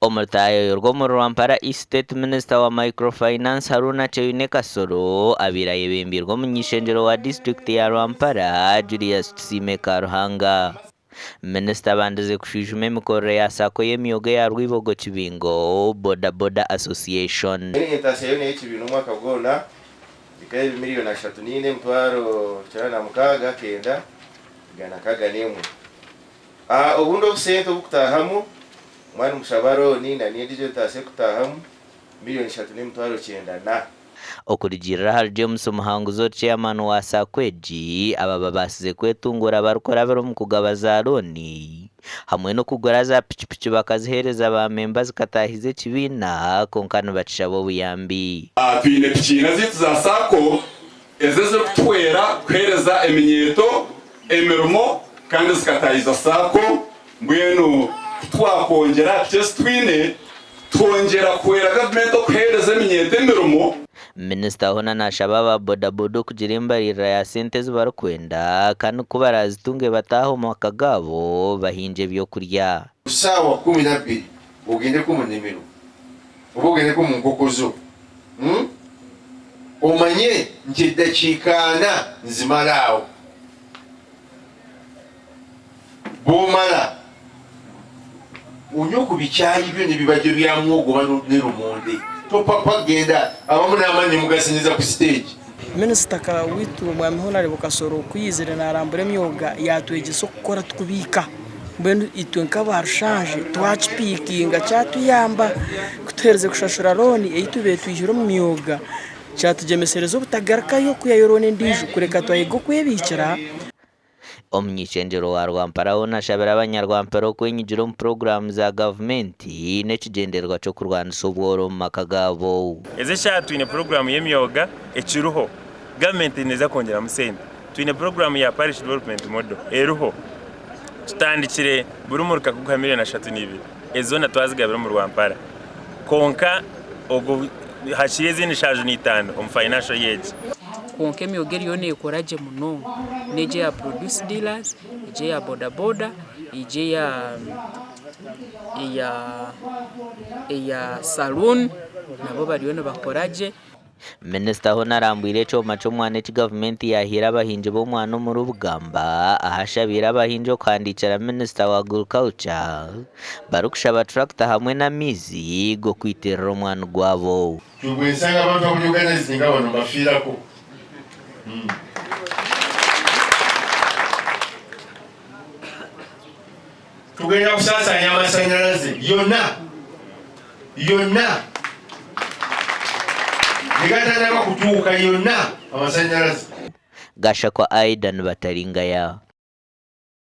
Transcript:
Omutayo rwo Rwampara State Minister wa Microfinance Haruna Cheyune Kasoro abiraye bembirwa mu nyishenjero wa district ya Rwampara Julius Tsime Karuhanga. Minister bandaze kushijume mikore ya sako y'emyoga ya Rwibogo Kibingo Boda Boda Association. Intasiyo ne y'ikibintu mwaka bwona ikaye miliyoni 34 mutwaro cyana mukaga kenda gana kaga nemwe. Ubundo busento bukutahamu mwana mushabaro ni na niye tase kutahamu miliyoni 34 mutwaro cyenda na okurigira har James Muhanguzo chairman wa Sakweji ababa basize kwetungura barukora baro mu kugabaza loni hamwe no kugura za pichipichi bakazihereza ba members katahize kibina konkano bacishabo buyambi twine pichina zitu za sako ezeze kutwera kwereza eminyeto emirimo kandi zikatahiza sako mbwenu twakongera twine twongera kwera government okuhereza eminyeto emirimo. Minister hona na shababa boda bodo kujirimbarira ya sente zibarakwenda kandi kubarazitunge bataho makagabo bahinje byo kurya sawa 12 ugende ku munimiro ubugende ku munkokozo omanye nkidakikana nzimalawo bomala unyoku bichayi byo nibibaje bya mwogo bano nerumonde to papa genda abamuna amani mugasinyiza ku stage. Minisita ka witu mwami honare bukasoro kuyizira narambure myoga yatwegiso gukora twubika mbenu itwenka barshanje twachipikinga cyatuyamba kutereze kushashura loni eyitube twijiro mu myoga cyatugemeserezo butagaraka yo kuyayorone ndije kureka twayigo kwebikira. Omnyichenjero wa Rwampara ona shabira abanyarwampara kwenyijiro mu program za government nekigenderwa cyo kurwanda sobworo mu makagabo. Eze sha twine program y'emyoga ekiruho government neza kongera musente twine program ya parish development model eruho tutandikire buri muruka ku miliyoni 32 ezo na twazigabira mu Rwampara konka ogo hashiyeze ni shaju ni 5 om financial year konke myogeri yone ekoraje muno neje ya produce dealers je ya boda boda ije ya saloon nabo barione bakoraje. Minister hona rambwire cyo macho mwane ki government yahira abahinje bo mwana mu rubugamba ahashabira abahinje kwandicara minister wa agriculture barukushaba tractor hamwe na mizi go kwiterera umwana gwabo Tugwesanga abantu mu Uganda zinga bano bafirako tugenda kusasanya amasanyalaze yonna nigatana kutuuka yonna amasanyalaze gasha kwa Aidan Bataringaya.